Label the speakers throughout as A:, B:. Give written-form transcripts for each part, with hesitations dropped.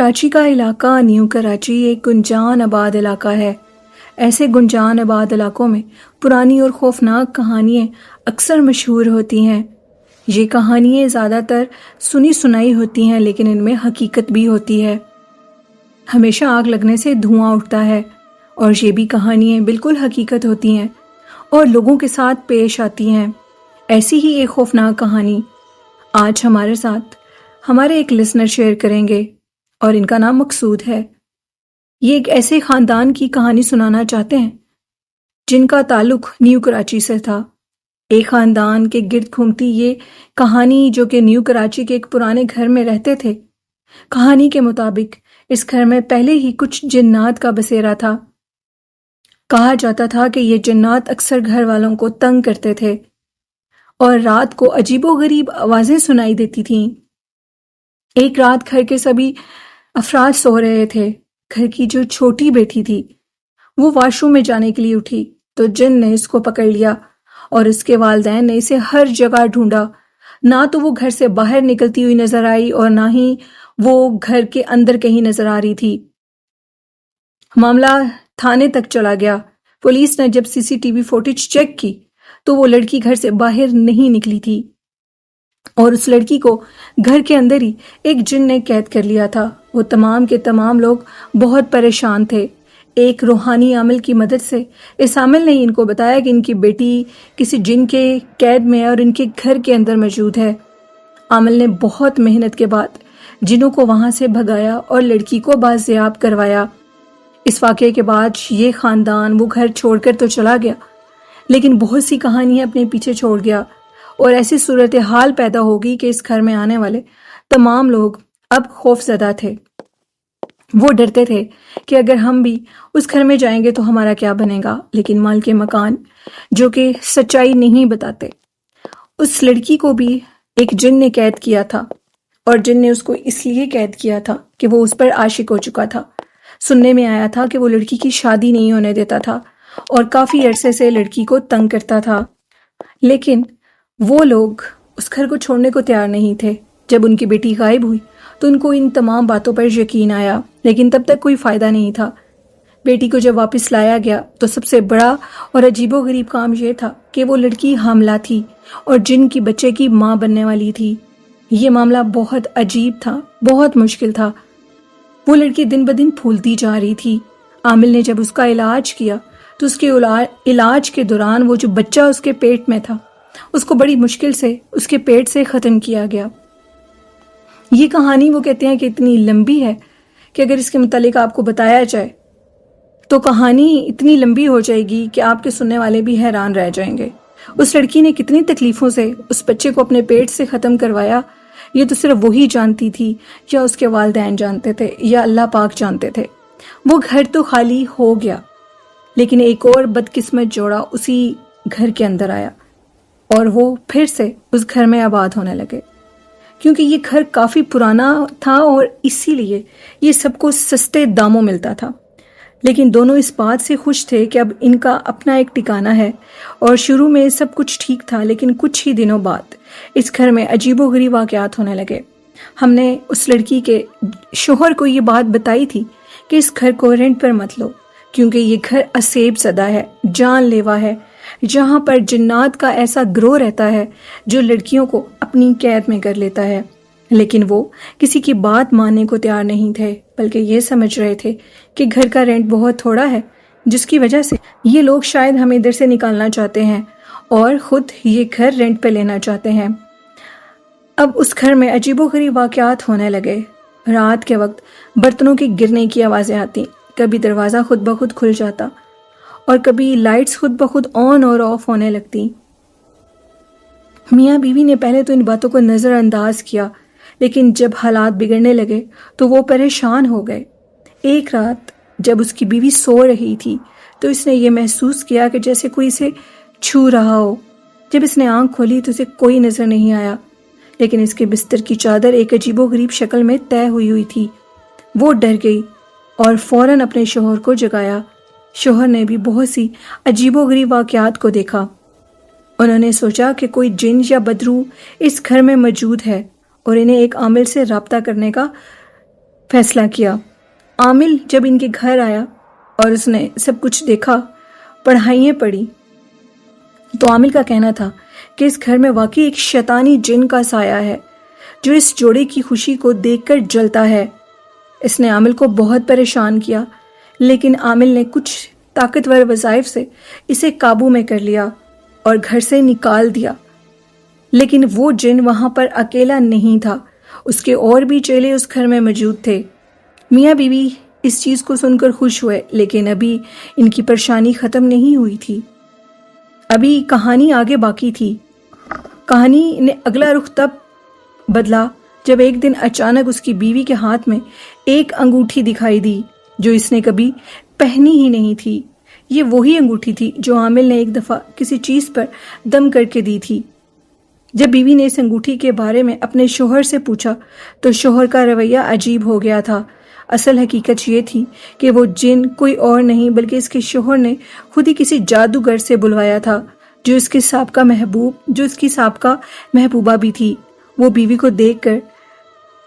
A: کراچی کا علاقہ نیو کراچی ایک گنجان آباد علاقہ ہے۔ ایسے گنجان آباد علاقوں میں پرانی اور خوفناک کہانیاں اکثر مشہور ہوتی ہیں۔ یہ کہانیاں زیادہ تر سنی سنائی ہوتی ہیں، لیکن ان میں حقیقت بھی ہوتی ہے۔ ہمیشہ آگ لگنے سے دھواں اٹھتا ہے، اور یہ بھی کہانیاں بالکل حقیقت ہوتی ہیں اور لوگوں کے ساتھ پیش آتی ہیں۔ ایسی ہی ایک خوفناک کہانی آج ہمارے ساتھ ہمارے ایک لسنر شیئر کریں گے، اور ان کا نام مقصود ہے۔ یہ ایک ایسے خاندان کی کہانی سنانا چاہتے ہیں جن کا تعلق نیو کراچی سے تھا۔ ایک خاندان کے گرد گھومتی یہ کہانی، جو کہ نیو کراچی کے ایک پرانے گھر میں رہتے تھے۔ کہانی کے مطابق اس گھر میں پہلے ہی کچھ جنات کا بسیرا تھا۔ کہا جاتا تھا کہ یہ جنات اکثر گھر والوں کو تنگ کرتے تھے اور رات کو عجیب و غریب آوازیں سنائی دیتی تھیں۔ ایک رات گھر کے سبھی افراد سو رہے تھے۔ گھر کی جو چھوٹی بیٹی تھی وہ واش روم میں جانے کے لیے اٹھی تو جن نے اس کو پکڑ لیا، اور اس کے والدین نے اسے ہر جگہ ڈھونڈا۔ نہ تو وہ گھر سے باہر نکلتی ہوئی نظر آئی اور نہ ہی وہ گھر کے اندر کہیں نظر آ رہی تھی۔ معاملہ تھانے تک چلا گیا۔ پولیس نے جب CCTV فوٹیج چیک کی تو وہ لڑکی گھر سے باہر نہیں نکلی تھی، اور اس لڑکی کو گھر کے اندر ہی ایک جن نے قید کر لیا تھا۔ وہ تمام کے تمام لوگ بہت پریشان تھے۔ ایک روحانی عامل کی مدد سے اس عامل نے ان کو بتایا کہ ان کی بیٹی کسی جن کے قید میں اور ان کے گھر کے اندر موجود ہے۔ عامل نے بہت محنت کے بعد جنوں کو وہاں سے بھگایا اور لڑکی کو بازیاب کروایا۔ اس واقعے کے بعد یہ خاندان وہ گھر چھوڑ کر تو چلا گیا، لیکن بہت سی کہانیاں اپنے پیچھے چھوڑ گیا، اور ایسی صورتحال پیدا ہوگی کہ اس گھر میں آنے والے تمام لوگ اب خوف زدہ تھے۔ وہ ڈرتے تھے کہ اگر ہم بھی اس گھر میں جائیں گے تو ہمارا کیا بنے گا۔ لیکن مالک مکان، جو کہ سچائی نہیں بتاتے، اس لڑکی کو بھی ایک جن نے قید کیا تھا، اور جن نے اس کو اس لیے قید کیا تھا کہ وہ اس پر عاشق ہو چکا تھا۔ سننے میں آیا تھا کہ وہ لڑکی کی شادی نہیں ہونے دیتا تھا اور کافی عرصے سے لڑکی کو تنگ کرتا تھا، لیکن وہ لوگ اس گھر کو چھوڑنے کو تیار نہیں تھے۔ جب ان کی بیٹی غائب ہوئی تو ان کو ان تمام باتوں پر یقین آیا، لیکن تب تک کوئی فائدہ نہیں تھا۔ بیٹی کو جب واپس لایا گیا تو سب سے بڑا اور عجیب و غریب کام یہ تھا کہ وہ لڑکی حاملہ تھی اور جن کی بچے کی ماں بننے والی تھی۔ یہ معاملہ بہت عجیب تھا، بہت مشکل تھا۔ وہ لڑکی دن بدن پھولتی جا رہی تھی۔ عامل نے جب اس کا علاج کیا تو اس کے علاج کے دوران وہ جو بچہ اس کے پیٹ میں تھا، اس کو بڑی مشکل سے اس کے پیٹ سے ختم کیا گیا۔ یہ کہانی وہ کہتے ہیں کہ اتنی لمبی ہے کہ اگر اس کے متعلق آپ کو بتایا جائے تو کہانی اتنی لمبی ہو جائے گی کہ آپ کے سننے والے بھی حیران رہ جائیں گے۔ اس لڑکی نے کتنی تکلیفوں سے اس بچے کو اپنے پیٹ سے ختم کروایا، یہ تو صرف وہی جانتی تھی، یا اس کے والدین جانتے تھے، یا اللہ پاک جانتے تھے۔ وہ گھر تو خالی ہو گیا، لیکن ایک اور بدقسمت جوڑا اسی گھر کے اندر آیا، اور وہ پھر سے اس گھر میں آباد ہونے لگے، کیونکہ یہ گھر کافی پرانا تھا اور اسی لیے یہ سب کو سستے داموں ملتا تھا۔ لیکن دونوں اس بات سے خوش تھے کہ اب ان کا اپنا ایک ٹھکانہ ہے، اور شروع میں سب کچھ ٹھیک تھا، لیکن کچھ ہی دنوں بعد اس گھر میں عجیب و غریب واقعات ہونے لگے۔ ہم نے اس لڑکی کے شوہر کو یہ بات بتائی تھی کہ اس گھر کو رینٹ پر مت لو، کیونکہ یہ گھر اسیب زدہ ہے، جان لیوا ہے، جہاں پر جنات کا ایسا گروہ رہتا ہے جو لڑکیوں کو اپنی قید میں کر لیتا ہے۔ لیکن وہ کسی کی بات ماننے کو تیار نہیں تھے، بلکہ یہ سمجھ رہے تھے کہ گھر کا رینٹ بہت تھوڑا ہے، جس کی وجہ سے یہ لوگ شاید ہمیں ادھر سے نکالنا چاہتے ہیں اور خود یہ گھر رینٹ پہ لینا چاہتے ہیں۔ اب اس گھر میں عجیب و غریب واقعات ہونے لگے۔ رات کے وقت برتنوں کے گرنے کی آوازیں آتی، کبھی دروازہ خود بخود کھل جاتا، اور کبھی لائٹس خود بخود آن اور آف ہونے لگتی۔ میاں بیوی نے پہلے تو ان باتوں کو نظر انداز کیا، لیکن جب حالات بگڑنے لگے تو وہ پریشان ہو گئے۔ ایک رات جب اس کی بیوی سو رہی تھی تو اس نے یہ محسوس کیا کہ جیسے کوئی اسے چھو رہا ہو۔ جب اس نے آنکھ کھولی تو اسے کوئی نظر نہیں آیا، لیکن اس کے بستر کی چادر ایک عجیب و غریب شکل میں طے ہوئی تھی۔ وہ ڈر گئی اور فوراً اپنے شوہر کو جگایا۔ شوہر نے بھی بہت سی عجیب و غریب واقعات کو دیکھا۔ انہوں نے سوچا کہ کوئی جن یا بدروح اس گھر میں موجود ہے، اور انہیں ایک عامل سے رابطہ کرنے کا فیصلہ کیا۔ عامل جب ان کے گھر آیا اور اس نے سب کچھ دیکھا، پڑھائیاں پڑھی، تو عامل کا کہنا تھا کہ اس گھر میں واقعی ایک شیطانی جن کا سایہ ہے جو اس جوڑے کی خوشی کو دیکھ کر جلتا ہے۔ اس نے عامل کو بہت پریشان کیا، لیکن عامل نے کچھ طاقتور وظائف سے اسے قابو میں کر لیا اور گھر سے نکال دیا۔ لیکن وہ جن وہاں پر اکیلا نہیں تھا، اس کے اور بھی چیلے اس گھر میں موجود تھے۔ میاں بیوی اس چیز کو سن کر خوش ہوئے، لیکن ابھی ان کی پریشانی ختم نہیں ہوئی تھی۔ ابھی کہانی آگے باقی تھی۔ کہانی نے اگلا رخ تب بدلا جب ایک دن اچانک اس کی بیوی کے ہاتھ میں ایک انگوٹھی دکھائی دی جو اس نے کبھی پہنی ہی نہیں تھی۔ یہ وہی انگوٹھی تھی جو عامل نے ایک دفعہ کسی چیز پر دم کر کے دی تھی۔ جب بیوی نے اس انگوٹھی کے بارے میں اپنے شوہر سے پوچھا تو شوہر کا رویہ عجیب ہو گیا تھا۔ اصل حقیقت یہ تھی کہ وہ جن کوئی اور نہیں بلکہ اس کے شوہر نے خود ہی کسی جادوگر سے بلوایا تھا جو اس کی سابقہ محبوبہ بھی تھی۔ وہ بیوی کو دیکھ کر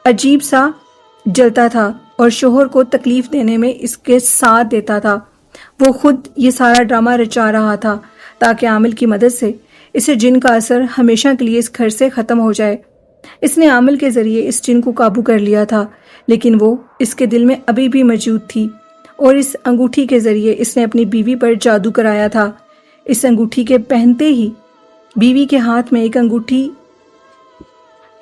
A: عجیب سا جلتا تھا اور شوہر کو تکلیف دینے میں اس کے ساتھ دیتا تھا۔ وہ خود یہ سارا ڈرامہ رچا رہا تھا تاکہ عامل کی مدد سے اسے جن کا اثر ہمیشہ کے لیے اس گھر سے ختم ہو جائے۔ اس نے عامل کے ذریعے اس جن کو قابو کر لیا تھا، لیکن وہ اس کے دل میں ابھی بھی موجود تھی، اور اس انگوٹھی کے ذریعے اس نے اپنی بیوی پر جادو کرایا تھا۔ اس انگوٹھی کے پہنتے ہی بیوی کے ہاتھ میں ایک انگوٹھی،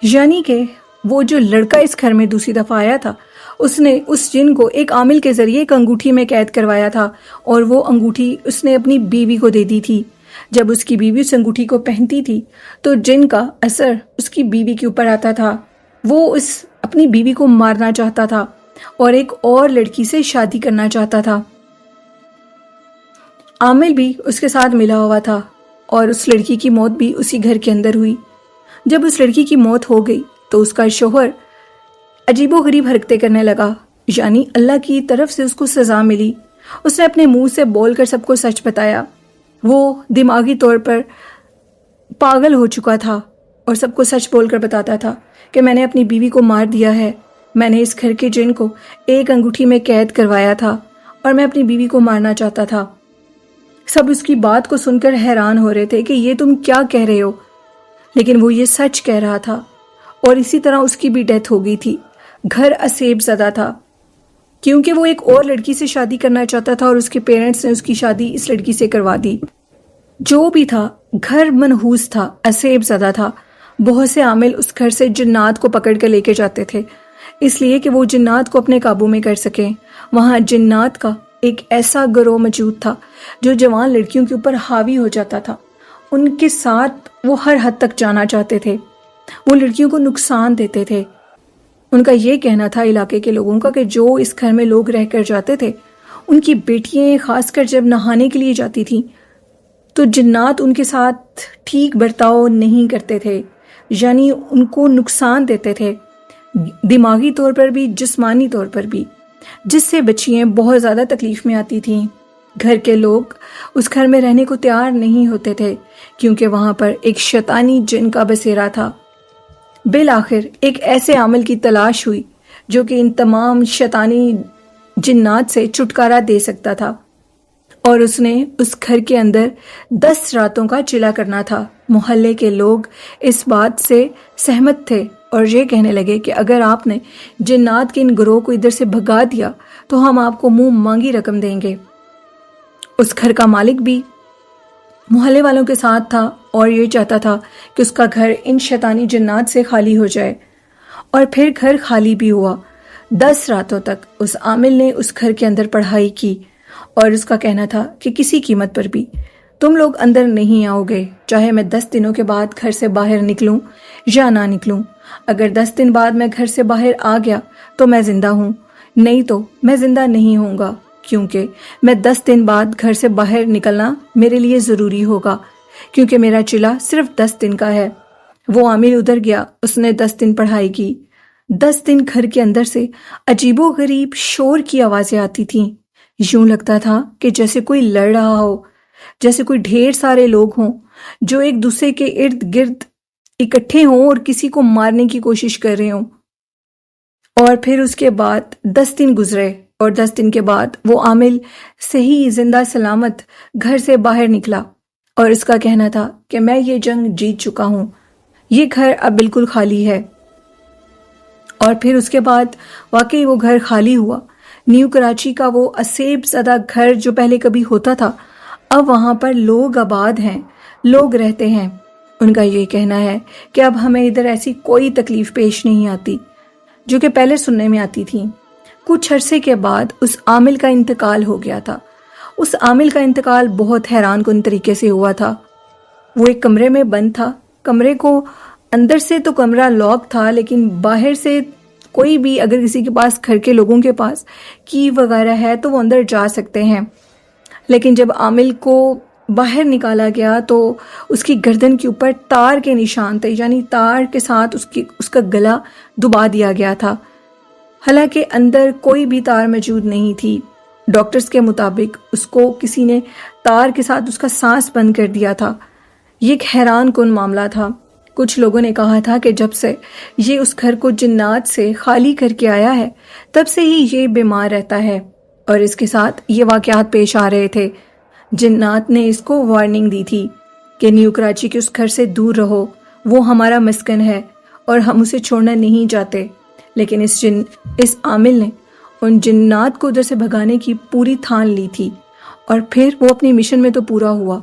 A: یعنی کہ وہ جو لڑکا اس گھر میں دوسری دفعہ آیا تھا، اس نے اس جن کو ایک عامل کے ذریعے ایک انگوٹھی میں قید کروایا تھا، اور وہ انگوٹھی اس نے اپنی بیوی کو دے دی تھی۔ جب اس کی بیوی اس انگوٹھی کو پہنتی تھی تو جن کا اثر اس کی بیوی کے اوپر آتا تھا۔ وہ اپنی بیوی کو مارنا چاہتا تھا اور ایک اور لڑکی سے شادی کرنا چاہتا تھا۔ عامل بھی اس کے ساتھ ملا ہوا تھا اور اس لڑکی کی موت بھی اسی گھر کے اندر ہوئی۔ جب اس لڑکی کی موت ہو گئی تو اس کا شوہر عجیب و غریب حرکتیں کرنے لگا، یعنی اللہ کی طرف سے اس کو سزا ملی۔ اس نے اپنے منہ سے بول کر سب کو سچ بتایا۔ وہ دماغی طور پر پاگل ہو چکا تھا اور سب کو سچ بول کر بتاتا تھا کہ میں نے اپنی بیوی کو مار دیا ہے، میں نے اس گھر کے جن کو ایک انگوٹھی میں قید کروایا تھا اور میں اپنی بیوی کو مارنا چاہتا تھا۔ سب اس کی بات کو سن کر حیران ہو رہے تھے کہ یہ تم کیا کہہ رہے ہو، لیکن وہ یہ سچ کہہ رہا تھا، اور اسی طرح اس کی بھی ڈیتھ ہو گئی تھی۔ گھر اسیب زدہ تھا کیونکہ وہ ایک اور لڑکی سے شادی کرنا چاہتا تھا اور اس کے پیرنٹس نے اس کی شادی اس لڑکی سے کروا دی۔ جو بھی تھا، گھر منحوس تھا، اسیب زدہ تھا۔ بہت سے عامل اس گھر سے جنات کو پکڑ کر لے کے جاتے تھے، اس لیے کہ وہ جنات کو اپنے قابو میں کر سکیں۔ وہاں جنات کا ایک ایسا گروہ موجود تھا جو جوان لڑکیوں کے اوپر حاوی ہو جاتا تھا۔ ان کے ساتھ وہ ہر حد تک جانا چاہتے تھے، وہ لڑکیوں کو نقصان دیتے تھے۔ ان کا یہ کہنا تھا علاقے کے لوگوں کا کہ جو اس گھر میں لوگ رہ کر جاتے تھے، ان کی بیٹیاں خاص کر جب نہانے کے لیے جاتی تھیں تو جنات ان کے ساتھ ٹھیک برتاؤ نہیں کرتے تھے، یعنی ان کو نقصان دیتے تھے، دماغی طور پر بھی جسمانی طور پر بھی، جس سے بچیاں بہت زیادہ تکلیف میں آتی تھیں۔ گھر کے لوگ اس گھر میں رہنے کو تیار نہیں ہوتے تھے کیونکہ وہاں پر ایک شیطانی جن کا بسیرا تھا۔ بالآخر ایک ایسے عامل کی تلاش ہوئی جو کہ ان تمام شیطانی جنات سے چھٹکارا دے سکتا تھا، اور اس نے اس گھر کے اندر 10 راتوں کا چلا کرنا تھا۔ محلے کے لوگ اس بات سے سہمت تھے اور یہ کہنے لگے کہ اگر آپ نے جنات کے ان گروہ کو ادھر سے بھگا دیا تو ہم آپ کو منہ مانگی رقم دیں گے۔ اس گھر کا مالک بھی محلے والوں کے ساتھ تھا اور یہ چاہتا تھا کہ اس کا گھر ان شیطانی جنات سے خالی ہو جائے، اور پھر گھر خالی بھی ہوا۔ 10 راتوں تک اس عامل نے اس گھر کے اندر پڑھائی کی، اور اس کا کہنا تھا کہ کسی قیمت پر بھی تم لوگ اندر نہیں آؤ گے، چاہے میں 10 دنوں کے بعد گھر سے باہر نکلوں یا نہ نکلوں۔ اگر 10 دن بعد میں گھر سے باہر آ گیا تو میں زندہ ہوں، نہیں تو میں زندہ نہیں ہوں گا، کیونکہ میں 10 دن بعد گھر سے باہر نکلنا میرے لیے ضروری ہوگا، کیونکہ میرا چلا صرف 10 دن کا ہے۔ وہ عامل ادھر گیا، اس نے 10 دن پڑھائی کی۔ 10 دن گھر کے اندر سے عجیب و غریب شور کی آوازیں آتی تھیں، یوں لگتا تھا کہ جیسے کوئی لڑ رہا ہو، جیسے کوئی ڈھیر سارے لوگ ہوں جو ایک دوسرے کے ارد گرد اکٹھے ہوں اور کسی کو مارنے کی کوشش کر رہے ہوں۔ اور پھر اس کے بعد 10 دن گزرے اور 10 دن کے بعد وہ عامل صحیح زندہ سلامت گھر سے باہر نکلا اور اس کا کہنا تھا کہ میں یہ جنگ جیت چکا ہوں، یہ گھر اب بالکل خالی ہے۔ اور پھر اس کے بعد واقعی وہ گھر خالی ہوا۔ نیو کراچی کا وہ اسیب زدہ گھر جو پہلے کبھی ہوتا تھا، اب وہاں پر لوگ آباد ہیں، لوگ رہتے ہیں۔ ان کا یہ کہنا ہے کہ اب ہمیں ادھر ایسی کوئی تکلیف پیش نہیں آتی جو کہ پہلے سننے میں آتی تھی۔ کچھ عرصے کے بعد اس عامل کا انتقال ہو گیا تھا۔ اس عامل کا انتقال بہت حیران کن طریقے سے ہوا تھا۔ وہ ایک کمرے میں بند تھا، کمرے کو اندر سے تو کمرہ لاک تھا، لیکن باہر سے کوئی بھی اگر کسی کے پاس گھر کے لوگوں کے پاس کی وغیرہ ہے تو وہ اندر جا سکتے ہیں۔ لیکن جب عامل کو باہر نکالا گیا تو اس کی گردن کے اوپر تار کے نشان تھے، یعنی تار کے ساتھ اس کا گلا دبا دیا گیا تھا، حالانکہ اندر کوئی بھی تار موجود نہیں تھی۔ ڈاکٹرز کے مطابق اس کو کسی نے تار کے ساتھ اس کا سانس بند کر دیا تھا۔ یہ ایک حیران کن معاملہ تھا۔ کچھ لوگوں نے کہا تھا کہ جب سے یہ اس گھر کو جنات سے خالی کر کے آیا ہے تب سے ہی یہ بیمار رہتا ہے اور اس کے ساتھ یہ واقعات پیش آ رہے تھے۔ جنات نے اس کو وارننگ دی تھی کہ نیو کراچی کے اس گھر سے دور رہو، وہ ہمارا مسکن ہے اور ہم اسے چھوڑنا نہیں چاہتے۔ لیکن اس عامل نے ان جنات کو ادھر سے بھگانے کی پوری ٹھان لی تھی اور پھر وہ اپنی مشن میں تو پورا ہوا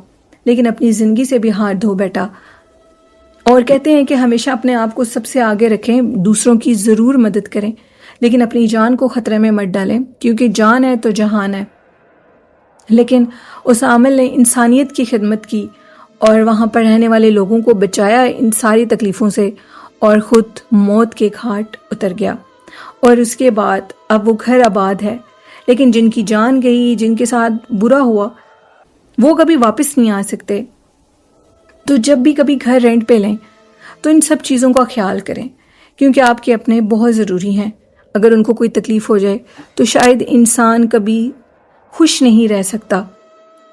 A: لیکن اپنی زندگی سے بھی ہاتھ دھو بیٹھا۔ اور کہتے ہیں کہ ہمیشہ اپنے آپ کو سب سے آگے رکھیں، دوسروں کی ضرور مدد کریں لیکن اپنی جان کو خطرے میں مت ڈالیں، کیونکہ جان ہے تو جہان ہے۔ لیکن اس عامل نے انسانیت کی خدمت کی اور وہاں پر رہنے والے لوگوں کو بچایا ان ساری تکلیفوں سے، اور خود موت کے گھاٹ اتر گیا۔ اور اس کے بعد اب وہ گھر آباد ہے، لیکن جن کی جان گئی، جن کے ساتھ برا ہوا، وہ کبھی واپس نہیں آ سکتے۔ تو جب بھی کبھی گھر رینٹ پہ لیں تو ان سب چیزوں کا خیال کریں، کیونکہ آپ کے اپنے بہت ضروری ہیں۔ اگر ان کو کوئی تکلیف ہو جائے تو شاید انسان کبھی خوش نہیں رہ سکتا۔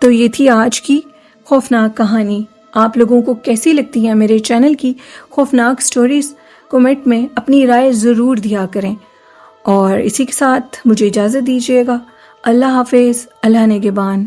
A: تو یہ تھی آج کی خوفناک کہانی۔ آپ لوگوں کو کیسی لگتی ہیں میرے چینل کی خوفناک سٹوریز؟ کمنٹ میں اپنی رائے ضرور دیا کریں، اور اسی کے ساتھ مجھے اجازت دیجیے گا۔ اللہ حافظ، اللہ نگہبان۔